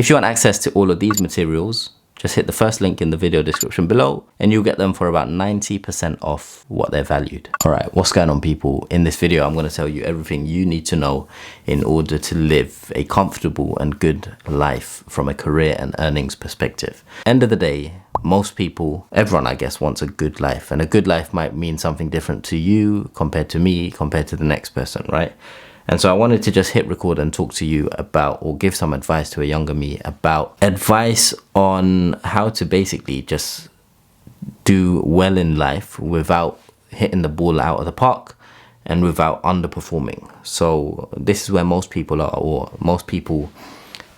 If you want access to all of these materials, just hit the first link in the video description below and you'll get them for about 90% off what they're valued. All right, what's going on, people? In this video, I'm going to tell you everything you need to know in order to live a comfortable and good life from a career and earnings perspective. End of the day, most people, everyone I guess, wants a good life, and a good life might mean something different to you compared to me, compared to the next person, right? And so I wanted to just hit record and talk to you about, or give some advice to a younger me about advice on how to basically just do well in life without hitting the ball out of the park and without underperforming. So this is where most people are, or most people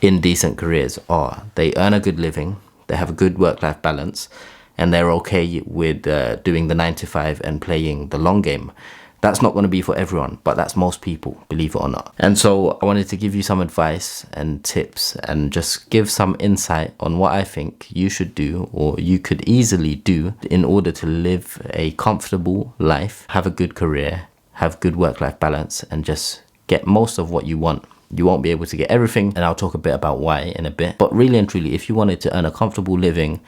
in decent careers are. They earn a good living, they have a good work-life balance, and they're okay with doing the 9 to 5 and playing the long game. That's not going to be for everyone, but that's most people, believe it or not. And so I wanted to give you some advice and tips and just give some insight on what I think you should do, or you could easily do, in order to live a comfortable life, have a good career, have good work-life balance, and just get most of what you want. You won't be able to get everything, and I'll talk a bit about why in a bit. But really and truly, if you wanted to earn a comfortable living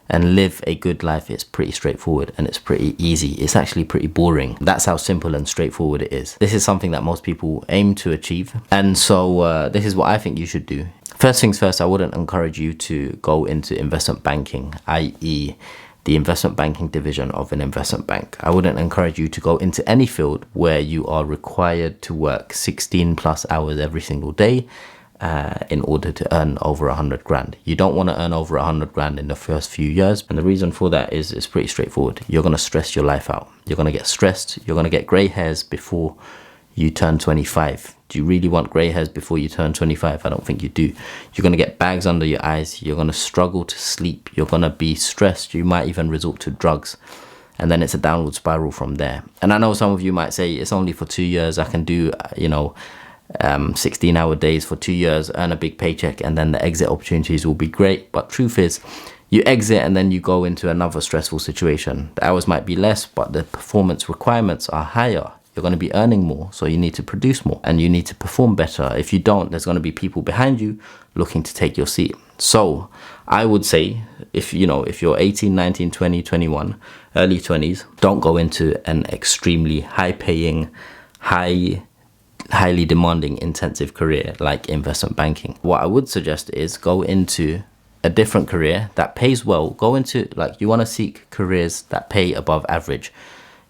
and live a good life, it's pretty straightforward and it's pretty easy. It's actually pretty boring. That's how simple and straightforward it is. This is something that most people aim to achieve. And so this is what I think you should do. First things first, I wouldn't encourage you to go into investment banking, i.e. the investment banking division of an investment bank. I wouldn't encourage you to go into any field where you are required to work 16 plus hours every single day in order to earn over 100 grand. You don't want to earn over 100 grand in the first few years. And the reason for that is it's pretty straightforward. You're going to stress your life out. You're going to get stressed. You're going to get gray hairs before you turn 25. Do you really want gray hairs before you turn 25? I don't think you do. You're going to get bags under your eyes. You're going to struggle to sleep. You're going to be stressed. You might even resort to drugs. And then it's a downward spiral from there. And I know some of you might say, it's only for 2 years. I can do, 16-hour days for 2 years, earn a big paycheck, and then the exit opportunities will be great. But truth is, you exit and then you go into another stressful situation. The hours might be less, but the performance requirements are higher. You're going to be earning more, so you need to produce more and you need to perform better. If you don't, there's going to be people behind you looking to take your seat. So I would say, if you're 18, 19, 20, 21, early 20s, don't go into an extremely high-paying, highly demanding, intensive career like investment banking. What I would suggest is go into a different career that pays well. Go into, you want to seek careers that pay above average.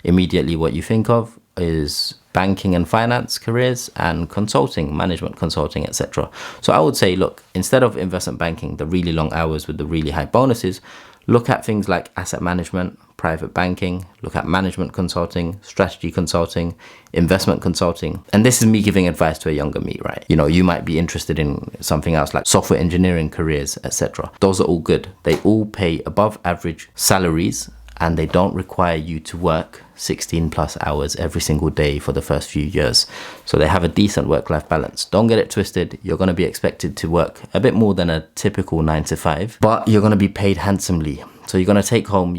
Immediately what you think of is banking and finance careers and consulting, management consulting, etc. So I would say, look, instead of investment banking, the really long hours with the really high bonuses, look at things like asset management, private banking, look at management consulting, strategy consulting, investment consulting. And this is me giving advice to a younger me, right? You might be interested in something else like software engineering careers, etc. Those are all good. They all pay above average salaries and they don't require you to work 16 plus hours every single day for the first few years. So they have a decent work-life balance. Don't get it twisted. You're going to be expected to work a bit more than a typical 9 to 5, but you're going to be paid handsomely. So you're going to take home,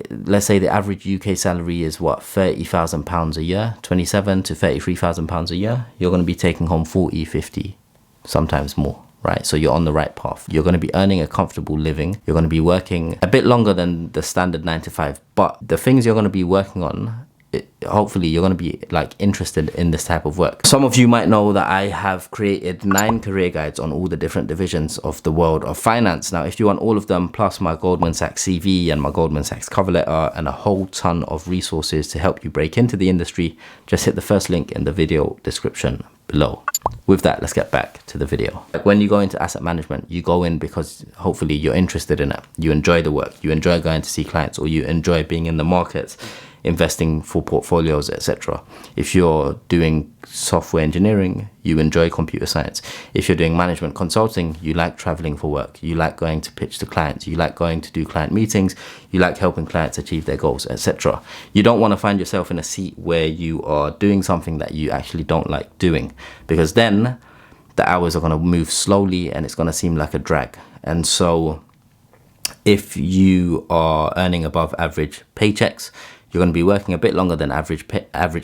let's say the average UK salary is what, £30,000 a year, 27 to 33,000 pounds a year. You're going to be taking home 40, 50, sometimes more. Right, so you're on the right path. You're going to be earning a comfortable living. You're going to be working a bit longer than the standard 9 to 5. But the things you're going to be working on, hopefully you're going to be interested in this type of work. Some of you might know that I have created 9 career guides on all the different divisions of the world of finance. Now, if you want all of them, plus my Goldman Sachs CV and my Goldman Sachs cover letter and a whole ton of resources to help you break into the industry, just hit the first link in the video description below. With that, let's get back to the video. When you go into asset management, you go in because hopefully you're interested in it. You enjoy the work, you enjoy going to see clients, or you enjoy being in the markets, investing for portfolios, etc. If you're doing software engineering, you enjoy computer science. If you're doing management consulting, you like traveling for work. You like going to pitch to clients. You like going to do client meetings. You like helping clients achieve their goals, etc. You don't want to find yourself in a seat where you are doing something that you actually don't like doing, because then the hours are going to move slowly and it's going to seem like a drag. And so if you are earning above average paychecks, you're going to be working a bit longer than average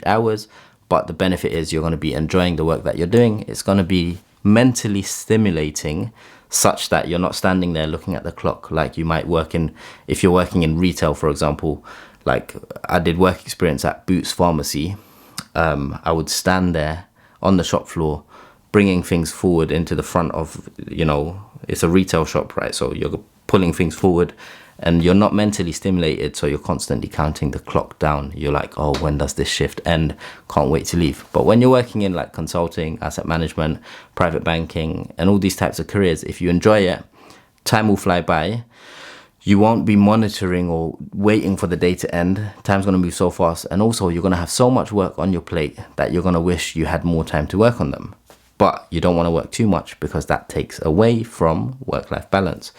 hours, but the benefit is you're going to be enjoying the work that you're doing. It's going to be mentally stimulating, such that you're not standing there looking at the clock like you might work in, if you're working in retail, for example. Like I did work experience at Boots Pharmacy. I would stand there on the shop floor, bringing things forward into the front of, it's a retail shop, right? So you're pulling things forward and you're not mentally stimulated. So you're constantly counting the clock down. You're like, oh, when does this shift end? Can't wait to leave. But when you're working in like consulting, asset management, private banking, and all these types of careers, if you enjoy it, time will fly by. You won't be monitoring or waiting for the day to end. Time's going to move so fast. And also you're going to have so much work on your plate that you're going to wish you had more time to work on them. But you don't want to work too much because that takes away from work-life balance.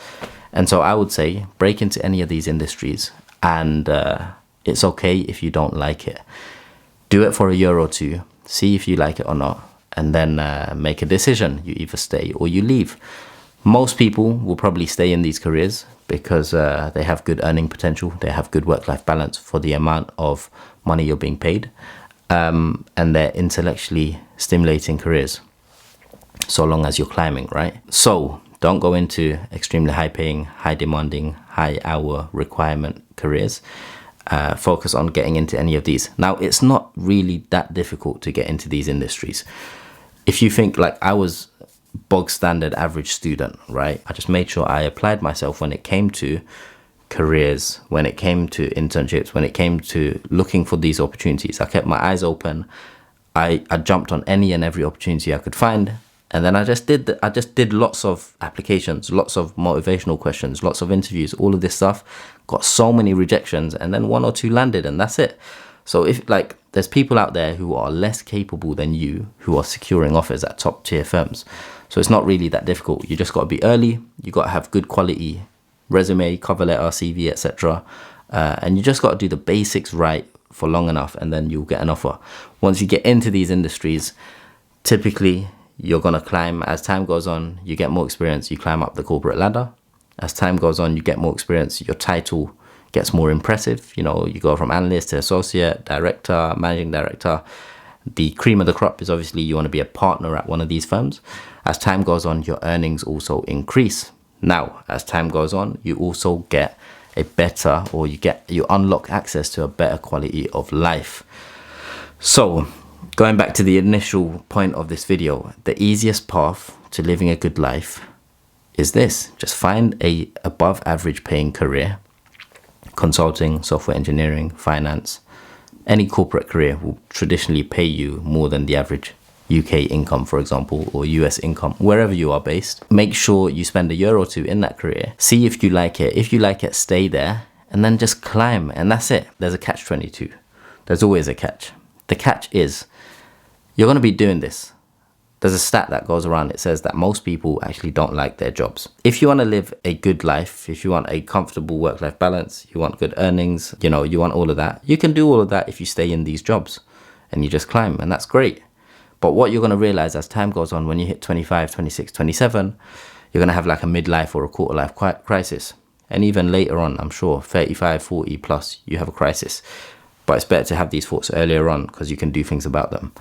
And so I would say break into any of these industries, and it's okay if you don't like it. Do it for a year or two, see if you like it or not, and then make a decision. You either stay or you leave. Most people will probably stay in these careers because they have good earning potential, they have good work-life balance for the amount of money you're being paid, and they're intellectually stimulating careers, so long as you're climbing, right? So don't go into extremely high-paying, high-demanding, high-hour requirement careers. Focus on getting into any of these. Now, it's not really that difficult to get into these industries. If you think like I was bog standard average student, right? I just made sure I applied myself when it came to careers, when it came to internships, when it came to looking for these opportunities. I kept my eyes open. I jumped on any and every opportunity I could find. And then I just did lots of applications, lots of motivational questions, lots of interviews, all of this stuff. Got so many rejections, and then 1 or 2 landed, and that's it. So if like there's people out there who are less capable than you who are securing offers at top tier firms. So it's not really that difficult. You just got to be early. You got to have good quality resume, cover letter, CV, etc. And you just got to do the basics right for long enough, and then you'll get an offer. Once you get into these industries, typically you're going to climb. As time goes on, you get more experience, you climb up the corporate ladder. As time goes on, you get more experience, your title gets more impressive. You go from analyst to associate, director, managing director. The cream of the crop is obviously you want to be a partner at one of these firms. As time goes on, your earnings also increase. Now, as time goes on, you also get a better, or you unlock access to a better quality of life. So going back to the initial point of this video, the easiest path to living a good life is this. Just find a above average paying career. Consulting, software engineering, finance, any corporate career will traditionally pay you more than the average UK income, for example, or US income, wherever you are based. Make sure you spend a year or 2 in that career. See if you like it. If you like it, stay there, and then just climb, and that's it. There's a catch-22. There's always a catch. The catch is you're going to be doing this. There's a stat that goes around. It says that most people actually don't like their jobs. If you want to live a good life, if you want a comfortable work-life balance, you want good earnings, you want all of that, you can do all of that if you stay in these jobs and you just climb, and that's great. But what you're going to realize as time goes on, when you hit 25, 26, 27, you're going to have like a midlife or a quarter life crisis. And even later on, I'm sure 35, 40 plus, you have a crisis. But it's better to have these thoughts earlier on because you can do things about them.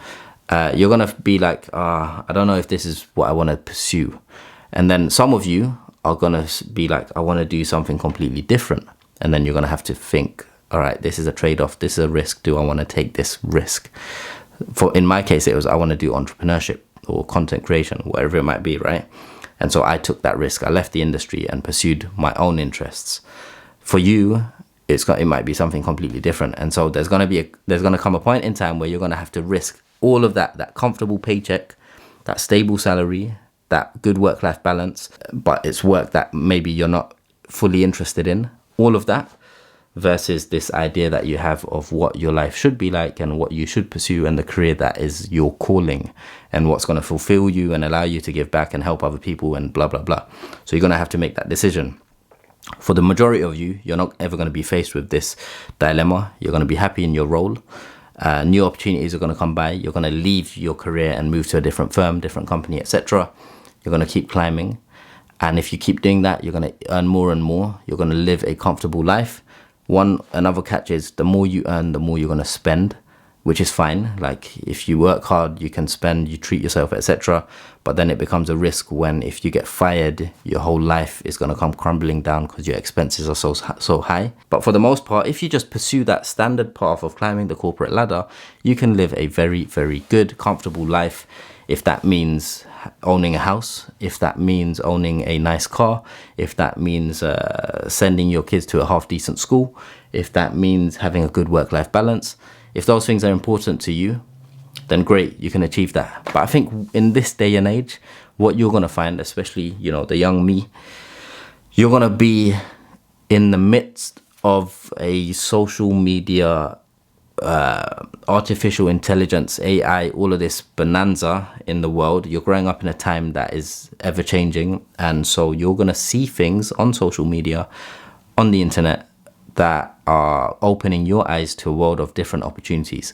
You're going to be like, I don't know if this is what I want to pursue. And then some of you are going to be like, I want to do something completely different. And then you're going to have to think, all right, this is a trade-off. This is a risk. Do I want to take this risk? In my case, it was, I want to do entrepreneurship or content creation, whatever it might be, right? And so I took that risk. I left the industry and pursued my own interests. For you, it might be something completely different. And so there's going to come a point in time where you're going to have to risk all of that comfortable paycheck, that stable salary, that good work-life balance, but it's work that maybe you're not fully interested in, all of that, versus this idea that you have of what your life should be like and what you should pursue, and the career that is your calling and what's going to fulfill you and allow you to give back and help other people and blah, blah, blah. So you're going to have to make that decision. For the majority of you, you're not ever going to be faced with this dilemma. You're going to be happy in your role. New opportunities are going to come by. You're going to leave your career and move to a different firm, different company, etc. You're going to keep climbing. And if you keep doing that, you're going to earn more and more. You're going to live a comfortable life. Another catch is the more you earn, the more you're going to spend. which is fine. Like if you work hard, you can spend, you treat yourself, etc. But then it becomes a risk when if you get fired, your whole life is going to come crumbling down because your expenses are so high. But for the most part, if you just pursue that standard path of climbing the corporate ladder, you can live a very, very good, comfortable life. If that means owning a house, if that means owning a nice car, if that means sending your kids to a half decent school, if that means having a good work-life balance, if those things are important to you, then great, you can achieve that. But I think in this day and age, what you're going to find, especially, you know, the young me, you're going to be in the midst of a social media, artificial intelligence, AI, all of this bonanza in the world. You're growing up in a time that is ever changing. And so you're going to see things on social media, on the internet, that are opening your eyes to a world of different opportunities.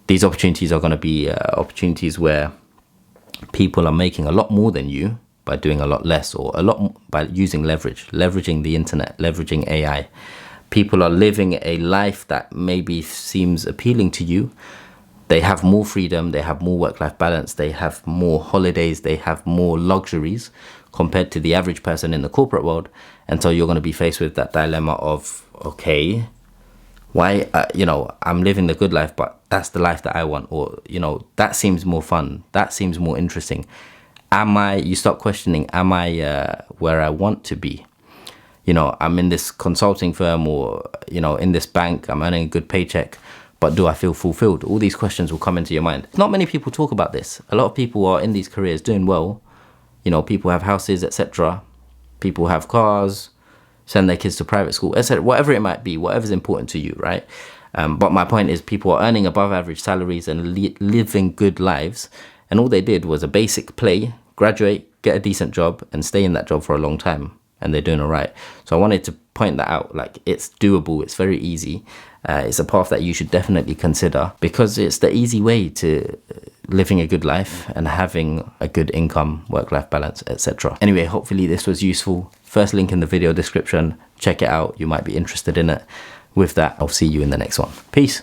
These opportunities are going to be opportunities where people are making a lot more than you by doing a lot less, or a lot by using leveraging the internet, leveraging AI. People are living a life that maybe seems appealing to you. They have more freedom, they have more work-life balance, they have more holidays, they have more luxuries compared to the average person in the corporate world. And so you're going to be faced with that dilemma of, okay, why, you know, I'm living the good life, but that's the life that I want. Or, you know, that seems more fun. That seems more interesting. You start questioning, am I where I want to be? You know, I'm in this consulting firm, or, you know, in this bank, I'm earning a good paycheck, but do I feel fulfilled? All these questions will come into your mind. Not many people talk about this. A lot of people are in these careers doing well. You know, people have houses, etc. People have cars, send their kids to private school, etc. Whatever it might be, whatever's important to you, right? But my point is, people are earning above average salaries and living good lives. And all they did was a basic play, graduate, get a decent job, and stay in that job for a long time. And they're doing all right. So I wanted to point that out. Like, it's doable. It's very easy. It's a path that you should definitely consider, because it's the easy way to living a good life and having a good income, work-life balance, etc. Anyway, hopefully this was useful. First link in the video description. Check it out. You might be interested in it. With that, I'll see you in the next one. Peace.